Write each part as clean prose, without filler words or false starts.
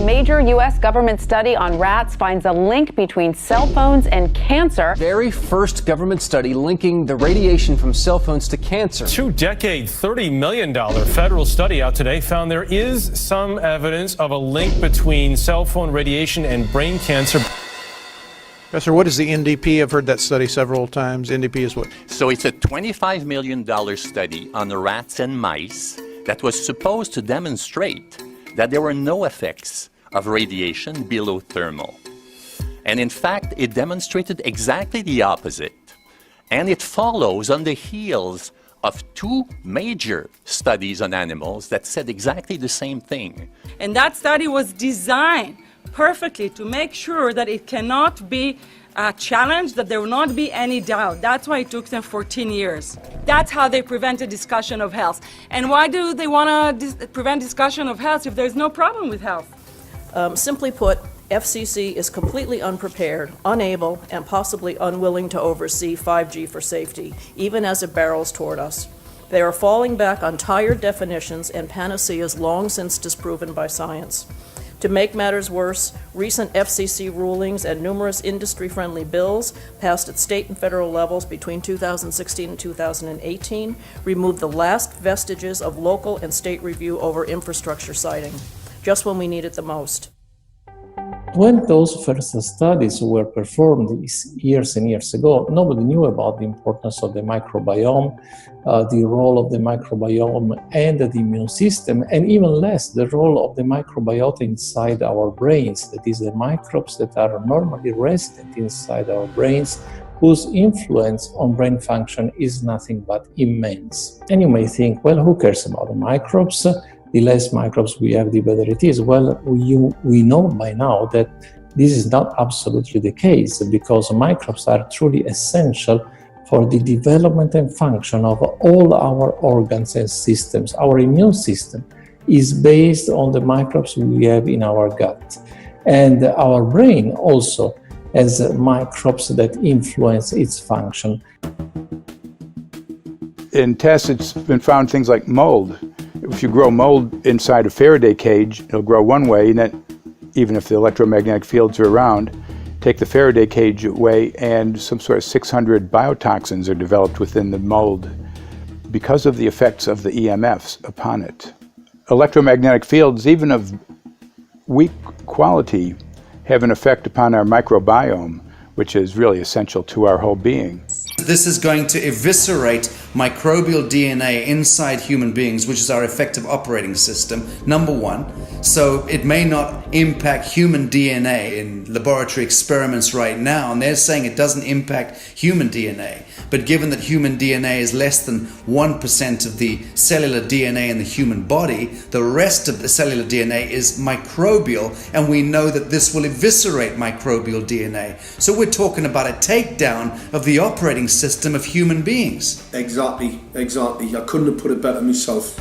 major U.S. government study on rats finds a link between cell phones and cancer. Very first government study linking the radiation from cell phones to cancer. Two-decade, $30 million federal study out today found there is some evidence of a link between cell phone radiation and brain cancer. Professor, what is the NDP? I've heard that study several times. NDP is what? So it's a $25 million study on rats and mice that was supposed to demonstrate that there were no effects of radiation below thermal. And in fact, it demonstrated exactly the opposite. And it follows on the heels of two major studies on animals that said exactly the same thing. And that study was designed perfectly to make sure that it cannot be challenged, that there will not be any doubt. That's why it took them 14 years. That's how they prevented discussion of health. And why do they want to prevent discussion of health if there's no problem with health? Simply put, FCC is completely unprepared, unable, and possibly unwilling to oversee 5G for safety, even as it barrels toward us. They are falling back on tired definitions and panaceas long since disproven by science. To make matters worse, recent FCC rulings and numerous industry-friendly bills passed at state and federal levels between 2016 and 2018 removed the last vestiges of local and state review over infrastructure siting, just when we need it the most. When those first studies were performed years and years ago, nobody knew about the importance of the microbiome, the role of the microbiome and the immune system, and even less the role of the microbiota inside our brains, that is, the microbes that are normally resident inside our brains, whose influence on brain function is nothing but immense. And you may think, well, who cares about the microbes? The less microbes we have, the better it is. Well, we know by now that this is not absolutely the case, because microbes are truly essential for the development and function of all our organs and systems. Our immune system is based on the microbes we have in our gut. And our brain also has microbes that influence its function. In tests, it's been found things like mold. If you grow mold inside a Faraday cage, it'll grow one way, and then even if the electromagnetic fields are around, take the Faraday cage away and some sort of 600 biotoxins are developed within the mold because of the effects of the EMFs upon it. Electromagnetic fields, even of weak quality, have an effect upon our microbiome, which is really essential to our whole being. This is going to eviscerate microbial DNA inside human beings, which is our effective operating system, number one. So it may not impact human DNA in laboratory experiments right now, and they're saying it doesn't impact human DNA. But given that human DNA is less than 1% of the cellular DNA in the human body, the rest of the cellular DNA is microbial, and we know that this will eviscerate microbial DNA. So we're talking about a takedown of the operating system of human beings. Exactly. I couldn't have put it better myself.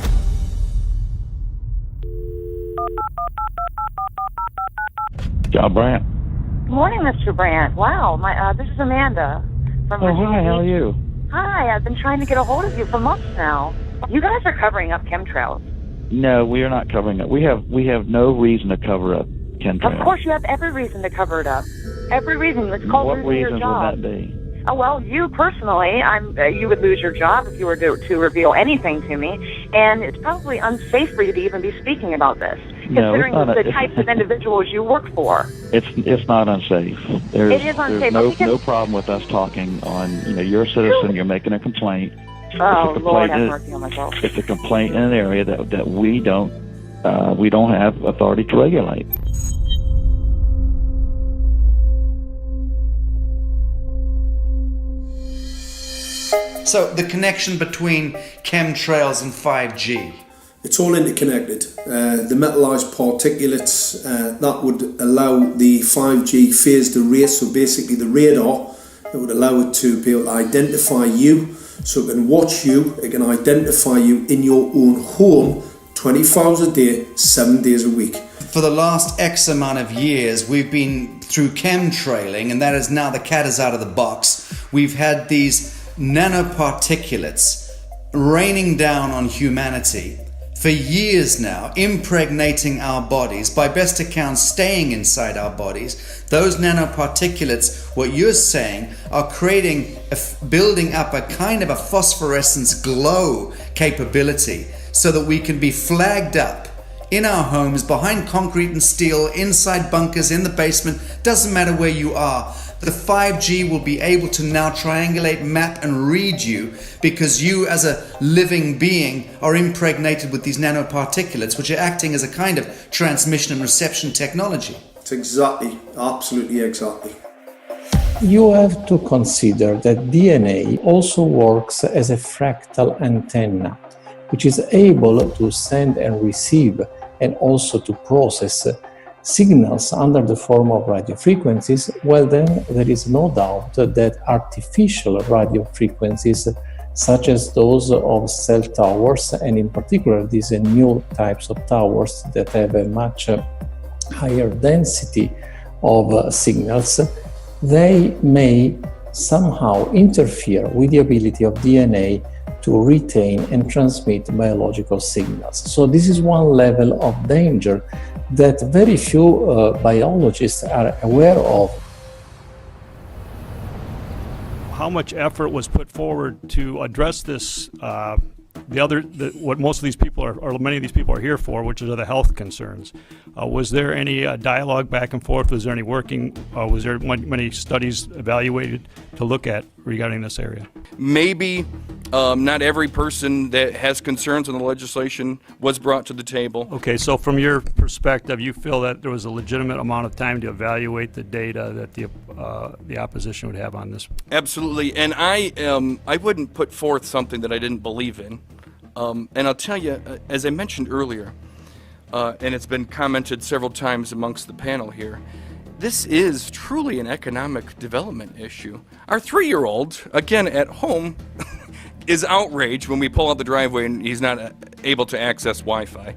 John Brandt. Good morning, Mr. Brandt. Wow, this is Amanda from Virginia. Hi, how are you? Hi, I've been trying to get a hold of you for months now. You guys are covering up chemtrails. No, we are not covering it. We have no reason to cover up chemtrails. Of course, you have every reason to cover it up. Every reason. It's called what losing your job. What reasons would that be? Oh, well, you personally, you would lose your job if you were to reveal anything to me, and it's probably unsafe for you to even be speaking about this, considering the types of individuals you work for. It's not unsafe. It is unsafe. There's no problem with us talking on, you're a citizen, you're making a complaint. Oh, Lord, have mercy on myself. It's a complaint in an area that we don't have authority to regulate. So the connection between chemtrails and 5G. It's all interconnected. The metallized particulates, that would allow the 5G phased array, so basically the radar, that would allow it to be able to identify you, so it can watch you, it can identify you in your own home 24 hours a day, 7 days a week. For the last X amount of years, we've been through chemtrailing, and that is now the cat is out of the box. We've had these nanoparticulates raining down on humanity for years now, impregnating our bodies, by best accounts staying inside our bodies. Those nanoparticulates, what you're saying, are building up a kind of a phosphorescence glow capability so that we can be flagged up in our homes, behind concrete and steel, inside bunkers, in the basement, doesn't matter where you are. The 5G will be able to now triangulate, map and read you because you as a living being are impregnated with these nanoparticulates which are acting as a kind of transmission and reception technology. It's exactly, absolutely exactly. You have to consider that DNA also works as a fractal antenna, which is able to send and receive and also to process signals under the form of radio frequencies. Well, then there is no doubt that artificial radio frequencies, such as those of cell towers, and in particular these new types of towers that have a much higher density of signals, they may somehow interfere with the ability of DNA to retain and transmit biological signals. So this is one level of danger that very few biologists are aware of. How much effort was put forward to address this, what most of these people are, or many of these people are here for, which are the health concerns? Was there any dialogue back and forth? Was there any working, was there many studies evaluated to look at regarding this area? Maybe not every person that has concerns on the legislation was brought to the table. Okay, so from your perspective, you feel that there was a legitimate amount of time to evaluate the data that the opposition would have on this? Absolutely, and I wouldn't put forth something that I didn't believe in. And I'll tell you, as I mentioned earlier, and it's been commented several times amongst the panel here, this is truly an economic development issue. Our 3-year-old, again at home, is outraged when we pull out the driveway and he's not able to access Wi-Fi.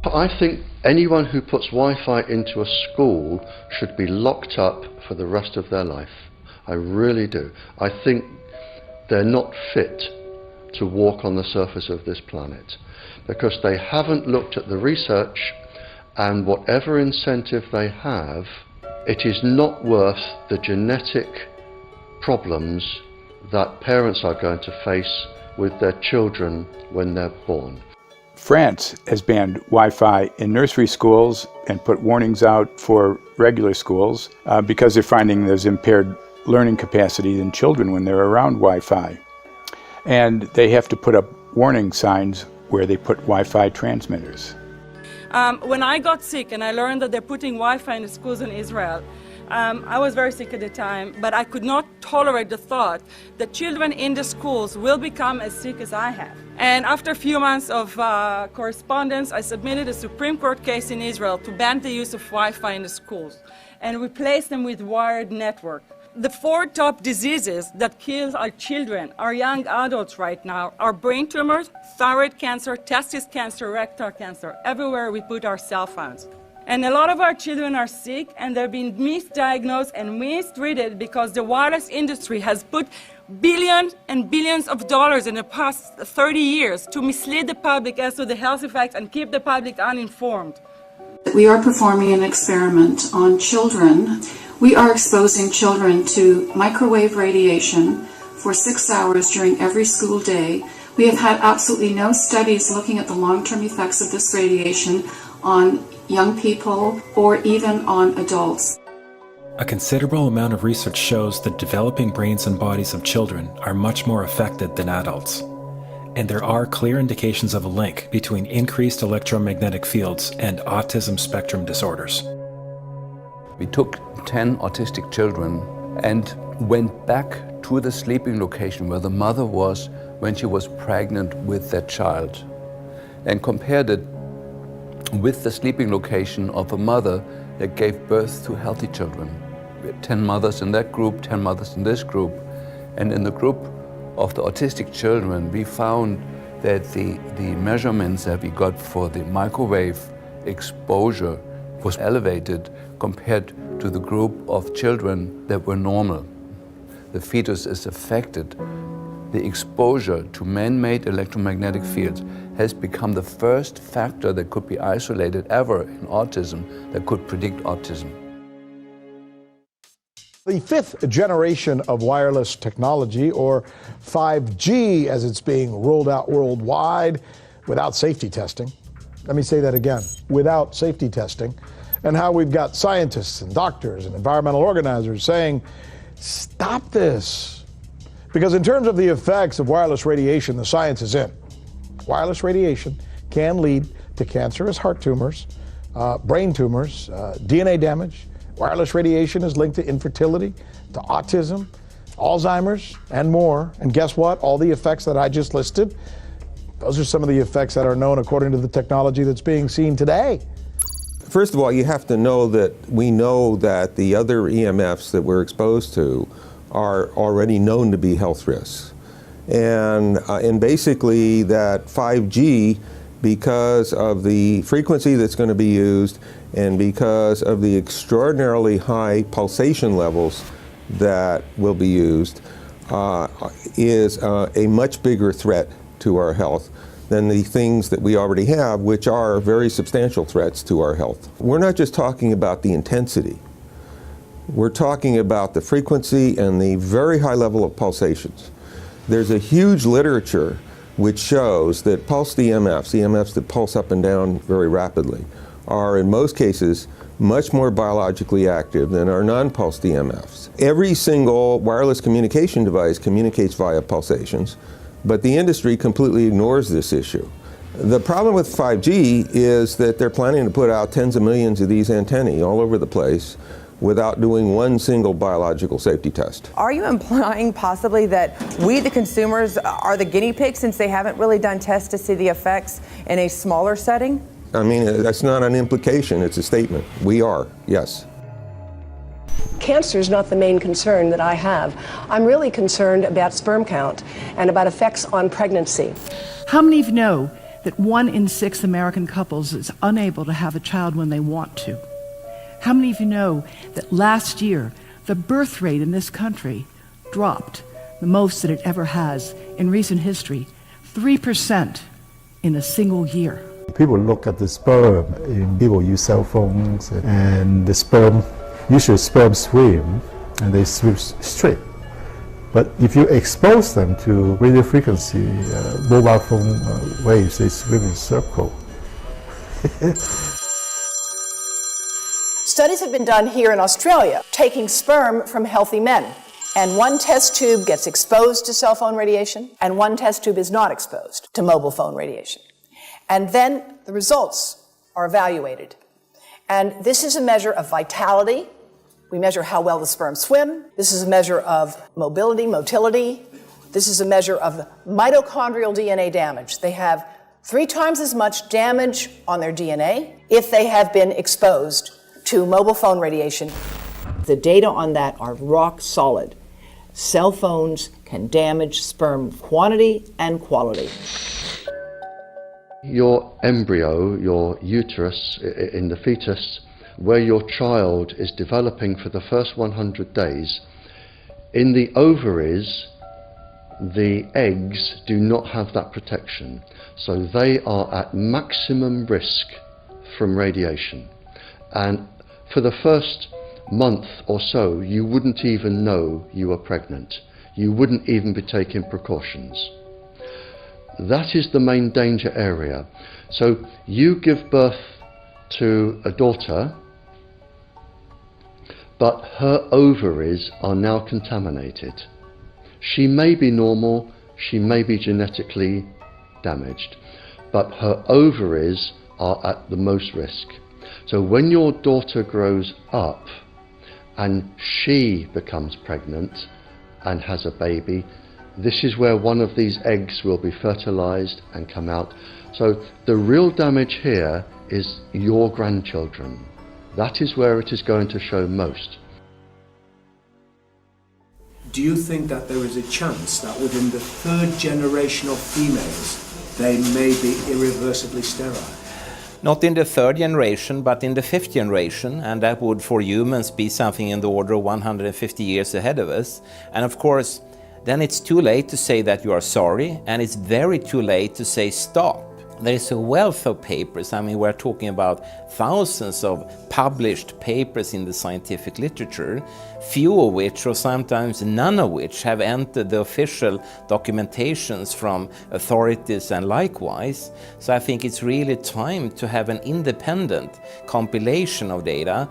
I think anyone who puts Wi-Fi into a school should be locked up for the rest of their life. I really do. I think they're not fit to walk on the surface of this planet because they haven't looked at the research, and whatever incentive they have, it is not worth the genetic problems that parents are going to face with their children when they're born. France has banned Wi-Fi in nursery schools and put warnings out for regular schools because they're finding there's impaired learning capacity in children when they're around Wi-Fi. And they have to put up warning signs where they put Wi-Fi transmitters. When I got sick and I learned that they're putting Wi-Fi in the schools in Israel, I was very sick at the time, but I could not tolerate the thought that children in the schools will become as sick as I have. And after a few months of correspondence, I submitted a Supreme Court case in Israel to ban the use of Wi-Fi in the schools and replace them with wired network. The 4 top diseases that kill our children, our young adults right now, are brain tumors, thyroid cancer, testis cancer, rectal cancer, everywhere we put our cell phones. And a lot of our children are sick and they're being misdiagnosed and mistreated because the wireless industry has put billions and billions of dollars in the past 30 years to mislead the public as to the health effects and keep the public uninformed. We are performing an experiment on children. We are exposing children to microwave radiation for 6 hours during every school day. We have had absolutely no studies looking at the long-term effects of this radiation on young people or even on adults. A considerable amount of research shows that developing brains and bodies of children are much more affected than adults. And there are clear indications of a link between increased electromagnetic fields and autism spectrum disorders. We took 10 autistic children and went back to the sleeping location where the mother was when she was pregnant with that child and compared it with the sleeping location of a mother that gave birth to healthy children. We had 10 mothers in that group, 10 mothers in this group, and in the group of the autistic children we found that the measurements that we got for the microwave exposure was elevated compared to the group of children that were normal. the fetus is affected, the exposure to man-made electromagnetic fields has become the first factor that could be isolated ever in autism that could predict autism. The fifth generation of wireless technology, or 5G as it's being rolled out worldwide without safety testing. Let me say that again, without safety testing. And how we've got scientists and doctors and environmental organizers saying, stop this. Because in terms of the effects of wireless radiation, the science is in. Wireless radiation can lead to cancerous heart tumors, brain tumors, DNA damage. Wireless radiation is linked to infertility, to autism, Alzheimer's, and more. And guess what? All the effects that I just listed, those are some of the effects that are known according to the technology that's being seen today. First of all, you have to know that we know that the other EMFs that we're exposed to are already known to be health risks. And basically that 5G, because of the frequency that's going to be used and because of the extraordinarily high pulsation levels that will be used, is a much bigger threat to our health than the things that we already have, which are very substantial threats to our health. We're not just talking about the intensity. We're talking about the frequency and the very high level of pulsations. There's a huge literature which shows that pulsed EMFs that pulse up and down very rapidly, are in most cases much more biologically active than our non-pulsed EMFs. Every single wireless communication device communicates via pulsations, but the industry completely ignores this issue. The problem with 5G is that they're planning to put out tens of millions of these antennae all over the place without doing one single biological safety test. Are you implying possibly that we, the consumers, are the guinea pigs since they haven't really done tests to see the effects in a smaller setting? I mean, that's not an implication, it's a statement. We are, yes. Cancer is not the main concern that I have. I'm really concerned about sperm count and about effects on pregnancy. How many of you know that 1 in 6 American couples is unable to have a child when they want to? How many of you know that last year the birth rate in this country dropped the most that it ever has in recent history, 3% in a single year? People look at the sperm, and people use cell phones, and the sperm, usually sperm swim, and they swim straight. But if you expose them to radio frequency, mobile phone waves, they swim in a circle. Studies have been done here in Australia, taking sperm from healthy men. And one test tube gets exposed to cell phone radiation, and one test tube is not exposed to mobile phone radiation. And then the results are evaluated. And this is a measure of vitality. We measure how well the sperm swim. This is a measure of motility. This is a measure of mitochondrial DNA damage. They have 3 times as much damage on their DNA if they have been exposed to mobile phone radiation. The data on that are rock solid. Cell phones can damage sperm quantity and quality. Your embryo, your uterus in the fetus, where your child is developing for the first 100 days, in the ovaries, the eggs do not have that protection. So they are at maximum risk from radiation. And for the first month or so, you wouldn't even know you were pregnant. You wouldn't even be taking precautions. That is the main danger area. So you give birth to a daughter, but her ovaries are now contaminated. She may be normal, she may be genetically damaged, but her ovaries are at the most risk. So when your daughter grows up and she becomes pregnant and has a baby, this is where one of these eggs will be fertilized and come out. So the real damage here is your grandchildren. That is where it is going to show most. Do you think that there is a chance that within the 3rd generation of females, they may be irreversibly sterile? Not in the third generation, but in the fifth generation, and that would for humans be something in the order of 150 years ahead of us. And of course, then it's too late to say that you are sorry, and it's very too late to say stop. There is a wealth of papers. I mean, we're talking about thousands of published papers in the scientific literature, few of which, or sometimes none of which, have entered the official documentations from authorities and likewise. So I think it's really time to have an independent compilation of data.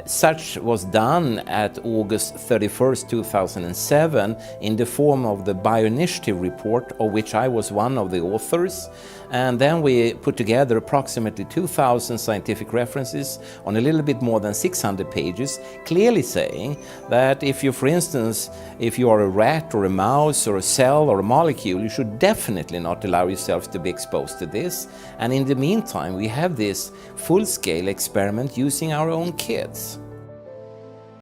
Such was done at August 31st, 2007 in the form of the Bioinitiative report, of which I was one of the authors. And then we put together approximately 2,000 scientific references on a little bit more than 600 pages, clearly saying that if you, for instance, if you are a rat or a mouse or a cell or a molecule, you should definitely not allow yourself to be exposed to this. And in the meantime, we have this full-scale experiment using our own kids.